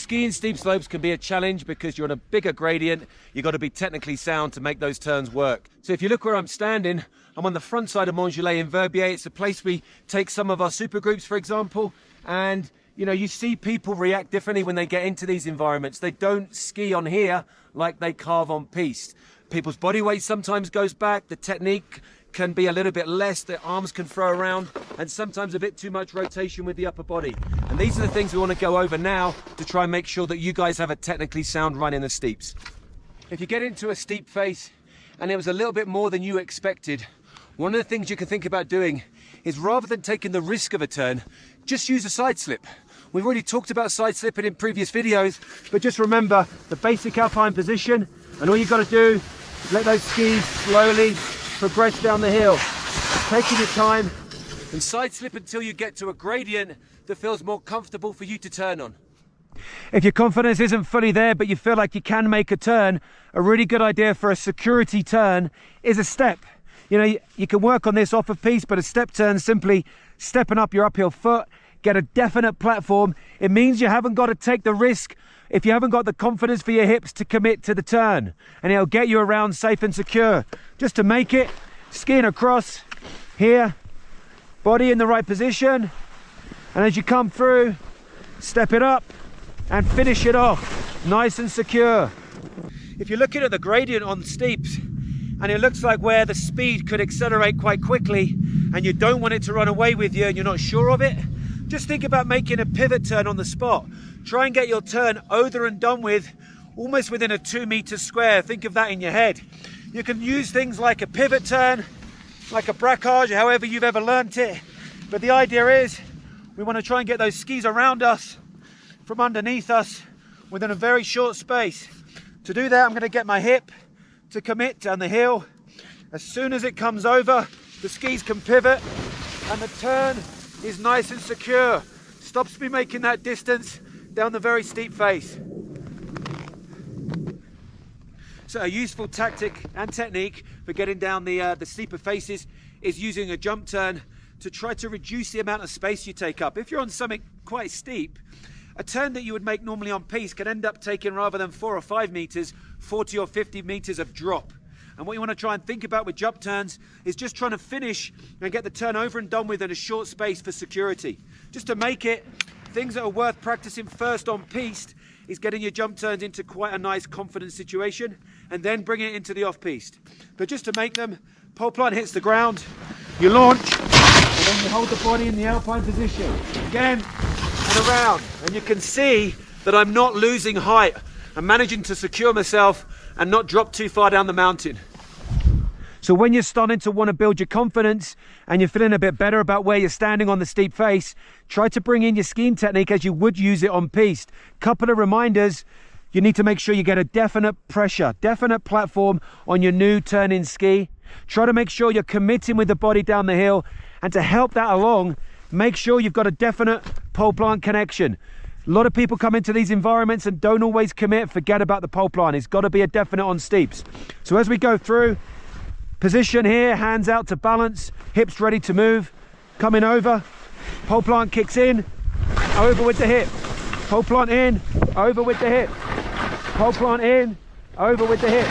skiing steep slopes can be a challenge because you're on a bigger gradient. You've got to be technically sound to make those turns work. So if you look where I'm standing, I'm on the front side of Montgelée in Verbier. It's a place we take some of our super groups, for example, and you know, you see people react differently when they get into these environments. They don't ski on here like they carve on piste. People's body weight sometimes goes back, the technique can be a little bit less, the arms can throw around, and sometimes a bit too much rotation with the upper body. And these are the things we want to go over now to try and make sure that you guys have a technically sound run in the steeps. If you get into a steep face and it was a little bit more than you expected, one of the things you can think about doing is, rather than taking the risk of a turn, just use a side slip. We've already talked about side slipping in previous videos, but just remember the basic alpine position, and all you've got to do is let those skis slowly progress down the hill, taking your time, and side slip until you get to a gradient that feels more comfortable for you to turn on. If your confidence isn't fully there, but you feel like you can make a turn, a really good idea for a security turn is a step. You know, you can work on this off of piste, but a step turn, simply stepping up your uphill foot, get a definite platform. It means you haven't got to take the risk if you haven't got the confidence for your hips to commit to the turn, and it'll get you around safe and secure. Just to make it, skiing across here, body in the right position, and as you come through, step it up and finish it off nice and secure. If you're looking at the gradient on steeps and it looks like where the speed could accelerate quite quickly and you don't want it to run away with you and you're not sure of it, just think about making a pivot turn on the spot. Try and get your turn over and done with almost within a 2 meter square. Think of that in your head. You can use things like a pivot turn, like a braquage, however you've ever learnt it. But the idea is we want to try and get those skis around us, from underneath us, within a very short space. To do that, I'm going to get my hip to commit down the hill. As soon as it comes over, the skis can pivot and the turn is nice and secure. Stops me making that distance down the very steep face. So a useful tactic and technique for getting down the steeper faces is using a jump turn to try to reduce the amount of space you take up. If you're on something quite steep, a turn that you would make normally on piste can end up taking, rather than 4 or 5 meters, 40 or 50 meters of drop. And what you want to try and think about with jump turns is just trying to finish and get the turn over and done with in a short space for security. Just to make it, things that are worth practicing first on piste is getting your jump turns into quite a nice confident situation and then bringing it into the off-piste. But just to make them, pole plant hits the ground, you launch, and then you hold the body in the alpine position. Again, and around. And you can see that I'm not losing height. I'm managing to secure myself and not drop too far down the mountain. So when you're starting to want to build your confidence and you're feeling a bit better about where you're standing on the steep face, try to bring in your skiing technique as you would use it on piste. Couple of reminders: you need to make sure you get a definite pressure, definite platform on your new turn-in ski. Try to make sure you're committing with the body down the hill, and to help that along, make sure you've got a definite pole plant connection. A lot of people come into these environments and don't always commit, forget about the pole plant. It's got to be a definite on steeps. So as we go through, position here, hands out to balance, hips ready to move, coming over, pole plant kicks in, over with the hip, pole plant in, over with the hip, pole plant in, over with the hip.